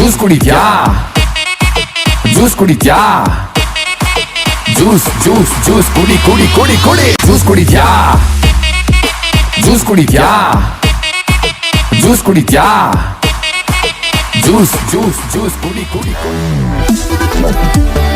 juice ಕುಡಿದ್ಯಾ juice ಕುಡಿದ್ಯಾ juice juice juice ಕುಡಿ ಕುಡಿ ಕುಡಿ ಕುಡಿ ಜ್ಯೂಸ್ ಕುಡಿದ್ಯಾ ಜ್ಯೂಸ್ ಕುಡಿದ್ಯಾ ಜ್ಯೂಸ್ ಕುಡಿದ್ಯಾ ಜ್ಯೂಸ್ ಜ್ಯೂಸ್ ಜ್ಯೂಸ್ ಕುಡಿ ಕುಡಿ ಕುಡಿ